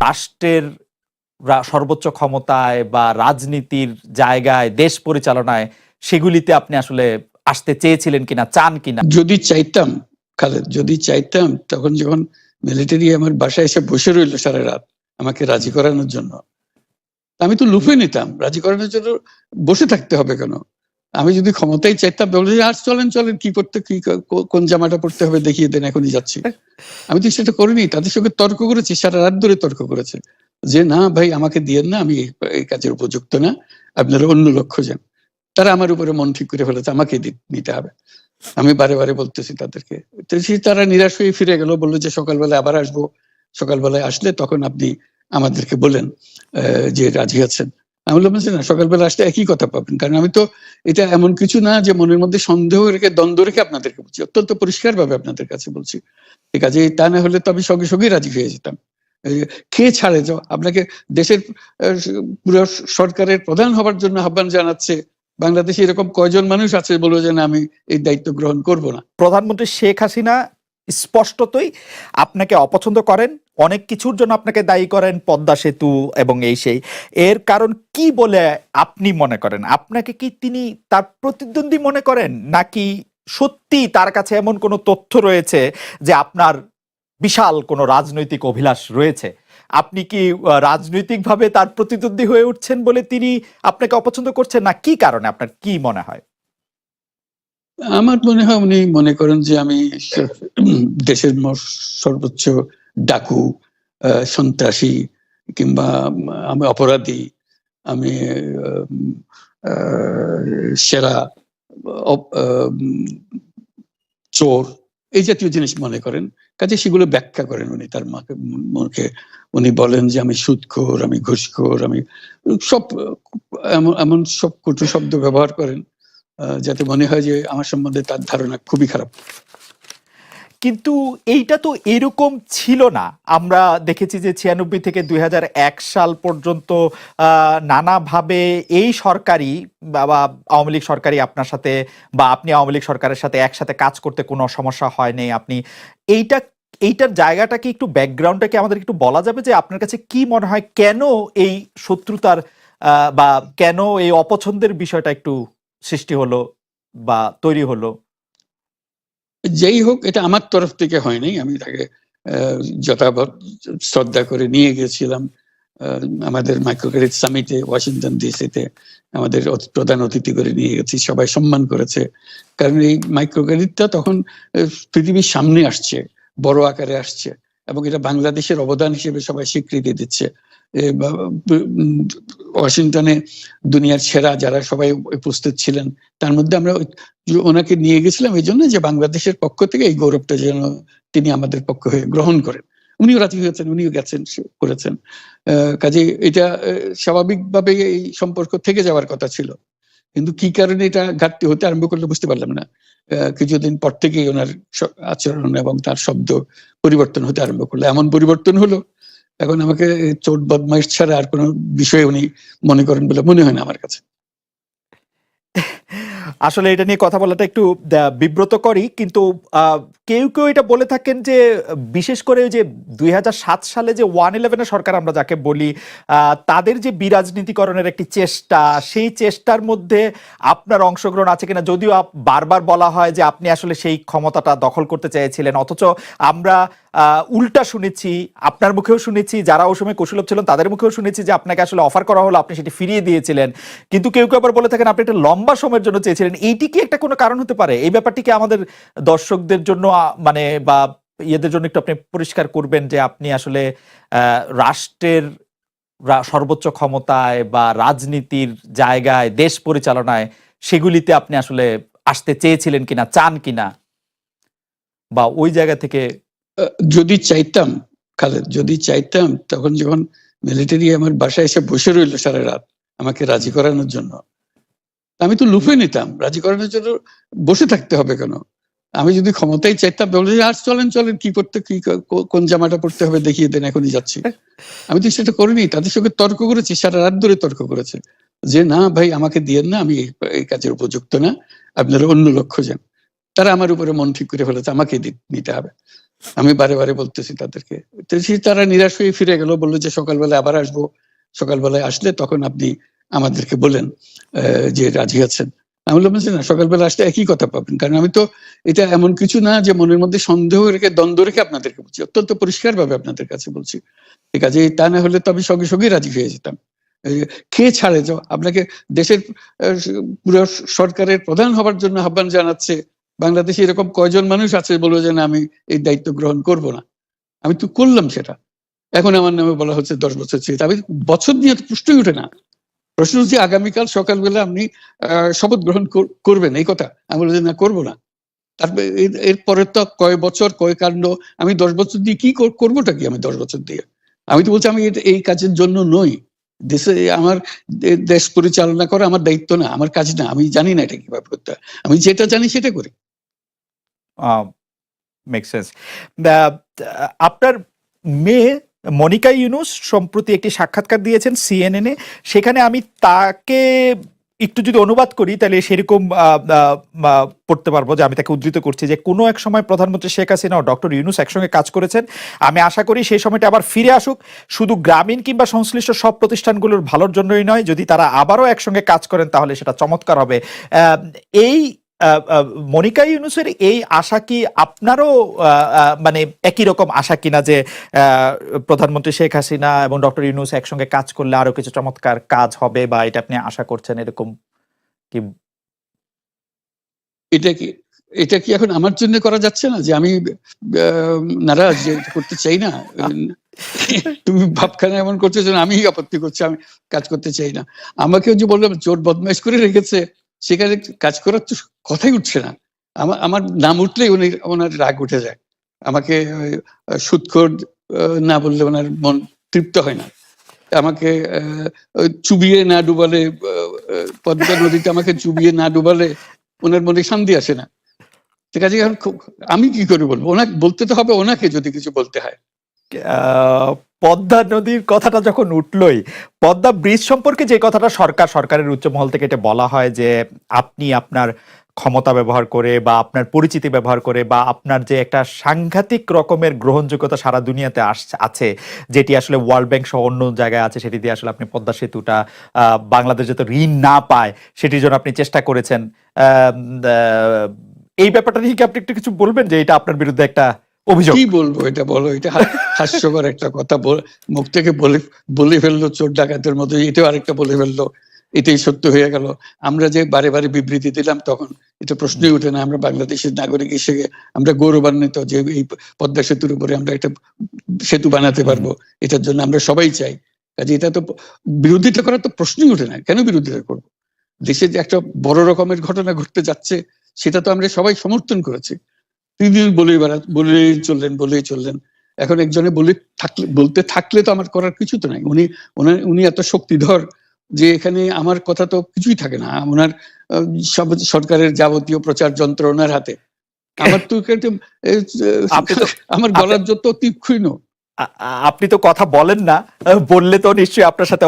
রাষ্ট্রের সর্বোচ্চ ক্ষমতায় বা রাজনীতির জায়গায়, দেশ পরিচালনায় সেগুলিতে আপনি আসলে আসতে চেয়েছিলেন কিনা, চান কিনা? যদি চাইতাম খালেদ, যদি চাইতাম, তখন যখন মিলিটারি আমার বাসায় এসে বসে রইল সারা রাত আমাকে রাজি করানোর জন্য, আমি তো লুফে নিতাম। রাজি করানোর জন্য বসে থাকতে হবে কেন? আমি যদি ক্ষমতায় চাইতাম, বলে যে আর চলেন চলেন, কি করতে, কি কোন জামাটা পড়তে হবে দেখিয়ে দেন, এখনই যাচ্ছি। আমি তো সেটা করিনি। তাদের সঙ্গে তর্ক করেছি, সারা রাত ধরে তর্ক করেছে যে না ভাই, আমাকে দিয়েন না, আমি এই কাজের উপযুক্ত না, আপনারা অন্য লক্ষ্য যান। তারা আমার উপরে মন ঠিক করে ফেলেছে, আমাকে নিতে হবে। আমি বারে বারে বলতেছি তাদেরকে, তারা নিরাশ হয়ে ফিরে গেল, বললো যে সকালবেলায় আবার আসবো, সকালবেলায় আসলে তখন আপনি আমাদেরকে বলেন যে রাজি আছেন। আমি বললাম না, সকালবেলা আসলে একই কথা পাবেন, কারণ আমি তো এটা এমন কিছু না যে মনের মধ্যে সন্দেহ রেখে, দ্বন্দ্ব রেখে আপনাদেরকে বলছি, অত্যন্ত পরিষ্কার ভাবে আপনাদের কাছে বলছি। ঠিক আছে, তা না হলে তো আমি সঙ্গে সঙ্গেই রাজি হয়ে যেতাম। কে ছাড়ে যাও আপনাকে? দেশের পুরো সরকারের প্রধান হবার জন্য আহ্বান জানাচ্ছে বাংলাদেশে এরকম কয়জন মানুষ আছে বলবো যে না, আমি এই দায়িত্ব গ্রহণ করব না? প্রধানমন্ত্রী শেখ হাসিনা স্পষ্টতই আপনাকে অপছন্দ করেন, অনেক কিছুর জন্য আপনাকে দায়ী করেন, পদ্মা সেতু এবং এই সেই। এর কারণ কি বলে আপনি মনে করেন? আপনাকে কি তিনি তার প্রতিদ্বন্দ্বী মনে করেন, নাকি সত্যি তার কাছে এমন কোনো তথ্য রয়েছে যে আপনার বিশাল কোনো রাজনৈতিক অভিলাষ রয়েছে? আপনি কি রাজনৈতিকভাবে তার প্রতিদ্বন্দ্বী হয়ে উঠছেন বলে তিনি আপনাকে অপছন্দ করছেন, না কি কারণে, আপনার কি মনে হয়? আমার মনে হয় উনি মনে করেন যে আমি দেশের সর্বোচ্চ ডাকু, সন্ত্রাসী, কিংবা আমি অপরাধী, আমি সেরা চোর, এই জাতীয় জিনিস মনে করেন। কাজে সেগুলো ব্যাখ্যা করেন উনি তার মুখে। উনি বলেন যে আমি সুদখোর, আমি ঘুষখোর, আমি সব এমন সব কটু শব্দ ব্যবহার করেন যাতে মনে হয় যে আমার সম্বন্ধে তার ধারণা খুবই খারাপ। কিন্তু এইটা তো এরকম ছিল না। আমরা দেখেছি যে 96 থেকে 2001 সাল পর্যন্ত নানাভাবে এই সরকারি বা আওয়ামী লীগ সরকারি আপনার সাথে, বা আপনি আওয়ামী লীগ সরকারের সাথে একসাথে কাজ করতে কোনো সমস্যা হয়নি। আপনি এইটার জায়গাটাকে একটু, ব্যাকগ্রাউন্ডটাকে আমাদের একটু বলা যাবে যে আপনার কাছে কি মনে হয়, কেন এই শত্রুতার বা কেন এই অপছন্দের বিষয়টা একটু সৃষ্টি হলো বা তৈরি হলো? যেই হোক, এটা আমার তরফ থেকে হয়নি। আমি তাকে যথাযথ শ্রদ্ধা করে নিয়ে গেছিলাম আমাদের মাইক্রো ক্রেডিট সামিটে ওয়াশিংটন ডিসিতে। আমাদের প্রধান অতিথি করে নিয়ে গেছি, সবাই সম্মান করেছে। কারণ এই মাইক্রো ক্রেডিটটা তখন পৃথিবীর সামনে আসছে, বড় আকারে আসছে, এবং এটা বাংলাদেশের অবদান হিসেবে সবাই স্বীকৃতি দিচ্ছে। ওয়াশিংটনে দুনিয়ার সেরা যারা সবাই উপস্থিত ছিলেন, তার মধ্যে আমরা ওনাকে নিয়ে গেছিলাম এই জন্য যে বাংলাদেশের পক্ষ থেকে এই গৌরবটা যেন তিনি আমাদের পক্ষ হয়ে গ্রহণ করেন। উনিও রাজি হয়েছেন, উনিও গেছেন, করেছেন। কাজে এটা স্বাভাবিকভাবে এই সম্পর্ক থেকে যাওয়ার কথা ছিল, কিন্তু কি কারণে এটা ঘাটতি হতে আরম্ভ করলো বুঝতে পারলাম না। কিছুদিন পর থেকেই ওনার আচরণ এবং তার শব্দ পরিবর্তন হতে আরম্ভ করলো। এমন পরিবর্তন হলো, এখন আমাকে চোট বদমাইশ ছাড়া আর কোনো বিষয় উনি মনে করেন বলে মনে হয় না আমার কাছে। আসলে এটা নিয়ে কথা বলাটা একটু বিব্রতকরই, কিন্তু কেউ কেউ এটা বলে থাকেন যে বিশেষ করে যে 2007 সালে যে 111 সরকার আমরা যাকে বলি, তাদের যে বিরাজনীতিকরণের একটি চেষ্টা, সেই চেষ্টার মধ্যে আপনার অংশগ্রহণ আছে কিনা। যদিও বারবার বলা হয় যে আপনি আসলে সেই ক্ষমতাটা দখল করতে চেয়েছিলেন, অথচ আমরা উল্টা শুনেছি, আপনার মুখেও শুনেছি, যারা ওই সময় কুশলভ ছিলেন তাদের মুখেও শুনেছি যে আপনাকে আসলে অফার করা হলো, আপনি সেটি ফিরিয়ে দিয়েছিলেন। কিন্তু কেউ কেউ আবার বলে থাকেন আপনি একটা লম্বা সময়ের জন্য চেয়েছিলেন। এইটি কি একটা কোনো কারণ হতে পারে? এই ব্যাপারটি কি আমাদের দর্শকদের জন্য মানে বা ইয়েদের জন্য একটু আপনি পরিষ্কার করবেন যে আপনি আসলে রাষ্ট্রের সর্বোচ্চ ক্ষমতায় বা রাজনীতির জায়গায়, দেশ পরিচালনায় সেগুলিতে আপনি আসলে আসতে চেয়েছিলেন কিনা, চান কিনা, বা ওই জায়গা থেকে? যদি চাইতাম খালেদ, যদি চাইতাম, তখন যখন মিলিটারি আমার বাসায় এসে বসে রইল সারা রাত আমাকে রাজি করানোর জন্য, আমি তো লুফে নিতাম। রাজি করানোর জন্য বসে থাকতে হবে কেন? আমি যদি ক্ষমতায় চাইতাম, বলে যে আর চলেন চলেন, কি করতে, কি কোন জামাটা পড়তে হবে দেখিয়ে দেন, এখনই যাচ্ছি। আমি তো সেটা করিনি। তাদের সঙ্গে তর্ক করেছি, সারা রাত ধরে তর্ক করেছে যে না ভাই, আমাকে দিয়েন না, আমি এই কাজের উপযুক্ত না, আপনারা অন্য লক্ষ্য যান। তারা আমার উপরে মন ঠিক করে ফেলেছে, আমাকে নিতে হবে। আমি বারে বারে বলতেছি তাদেরকে, তারা নিরাশ হয়ে ফিরে গেল, বললো যে সকালবেলায় আবার আসবো, সকালবেলায় আসলে তখন আপনি আমাদেরকে বলেন যে রাজি আছেন। আমি বললাম যে না, সকালবেলা আসলে একই কথা পাবেন, কারণ আমি তো এটা এমন কিছু না যে মনের মধ্যে সন্দেহ রেখে দ্বন্দ্ব রেখে আপনাদেরকে বলছি, অত্যন্ত পরিষ্কার ভাবে আপনাদের কাছে বলছি। ঠিক আছে, তা না হলে তো আমি সঙ্গে সঙ্গেই রাজি হয়ে যেতাম। কে ছাড়ে যাও আপনাকে, দেশের পুরো সরকারের প্রধান হবার জন্য আহ্বান জানাচ্ছে, বাংলাদেশে এরকম কয়জন মানুষ আছে বলবো যে না আমি এই দায়িত্ব গ্রহণ করব না। আমি তো করলাম সেটা, এখন আমার নামে বলা হচ্ছে 10 বছর চেয়ে। আমি বছর নিয়ে প্রশ্নই উঠে না। প্রশ্ন হচ্ছে আগামীকাল সকালবেলা আপনি শপথ গ্রহণ করবেন, এই কথা। আমি বলছি না, করবো না। তারপরে এরপরে তো কয় বছর কয় কাণ্ড। আমি 10 বছর দিয়ে কি করবোটা কি? আমি 10 বছর দিয়ে, আমি তো বলছি আমি এই কাজের জন্য নই। দেশে আমার দেশ পরিচালনা করা আমার দায়িত্ব না, আমার কাজ না। আমি জানি না এটা কিভাবে করতে হয়, আমি যেটা জানি সেটা করি। Make sense. আপনার মেয়ে মনিকা ইউনুস সম্প্রতি একটি সাক্ষাৎকার দিয়েছেন সিএনএন এ। সেখানে আমি তাকে একটু যদি অনুবাদ করি তাহলে সেরকম পড়তে পারবো, যে আমি তাকে উদ্ধৃত করছি যে কোনো এক সময় প্রধানমন্ত্রী শেখ হাসিনা ও ডক্টর ইউনুস একসঙ্গে কাজ করেছেন। আমি আশা করি সেই সময়টা আবার ফিরে আসুক, শুধু গ্রামীণ কিংবা সংশ্লিষ্ট সব প্রতিষ্ঠানগুলোর ভালোর জন্যই নয়। যদি তারা আবারও একসঙ্গে কাজ করেন তাহলে সেটা চমৎকার হবে। এই মনিকা ইউনুসের এই আশা কি আপনারও মানে একই রকম আশা কিনা, যে প্রধানমন্ত্রী শেখ হাসিনা এবং ডক্টর ইউনুস একসঙ্গে কাজ করলে আরো কিছু চমৎকার কাজ হবে, বা এটা আপনি আশা করছেন এরকম কি? এটা কি এখন আমার জন্য করা যাচ্ছে না যে আমি নারাজ, যে করতে চাই না? তুমি ভাবখানা এমন করছো যে আমি আপত্তি করছি, আমি কাজ করতে চাই না। আমাকেও যে বললাম চোর বদমাইশ করে রেখেছে, সেখানে কাজ করার তো কথাই উঠছে না। আমার নাম উঠলেই ওনার রাগ উঠে যায়। আমাকে সুদখোর না বললে ওনার মন তৃপ্ত হয় না। আমাকে চুবিয়ে না ডুবালে, পদ্মা নদীতে আমাকে চুবিয়ে না ডুবালে ওনার মনে শান্তি আসে না। ঠিক আছে, এখন আমি কি করে বলবো? ওনাকে বলতে তো হবে, ওনাকে যদি কিছু বলতে হয়। পদ্মা নদীর কথাটা যখন উঠলই, পদ্মা ব্রিজ সম্পর্কে যে কথাটা সরকারের উচ্চ মহল থেকে এটা বলা হয় যে আপনি আপনার ক্ষমতা ব্যবহার করে বা আপনার পরিচিতি ব্যবহার করে বা আপনার যে একটা সাংঘাতিক রকমের গ্রহণযোগ্যতা সারা দুনিয়াতে আছে, যেটি আসলে ওয়ার্ল্ড ব্যাংক সহ অন্য জায়গায় আছে, সেটি দিয়ে আসলে আপনি পদ্মা সেতুটা বাংলাদেশ যাতে ঋণ না পায় সেটির জন্য আপনি চেষ্টা করেছেন। এই ব্যাপারটা নিয়ে কি আপনি একটু কিছু বলবেন, যে এটা আপনার বিরুদ্ধে একটা অভিযোগ? কি বলবো, এটা বলো, এটা হাস্যকর একটা কথা মুখ থেকে বলে ফেললো চোর ডাকাতের মতো, এটাও আরেকটা বলে ফেললো, এটাই সত্য হয়ে গেল। আমরা যে বারে বারে বিবৃতি দিলাম তখন এটা প্রশ্নই উঠে না। আমরা বাংলাদেশের নাগরিক হিসেবে আমরা গৌরবান্বিত যে এই পদ্মা সেতুর উপরে আমরা একটা সেতু বানাতে পারবো, এটার জন্য আমরা সবাই চাই। কাজে এটা তো বিরোধিতা করার তো প্রশ্নই উঠে না। কেন বিরোধিতা করবো? দেশে যে একটা বড় রকমের ঘটনা ঘটতে যাচ্ছে সেটা তো আমরা সবাই সমর্থন করেছি। তিনি বলেই চললেন। এখন একজনে বলতে থাকলে তো আমার করার কিছু তো নাই। উনি এত শক্তিধর যে এখানে আমার কথা তো কিছুই থাকে না। ওনার সব সরকারের যাবতীয় প্রচার যন্ত্র ওনার হাতে। আমার তো আমার গলার যত তীক্ষ্ণ। আপনি তো কথা বলেন না, বললে তো নিশ্চয়ই আপনার সাথে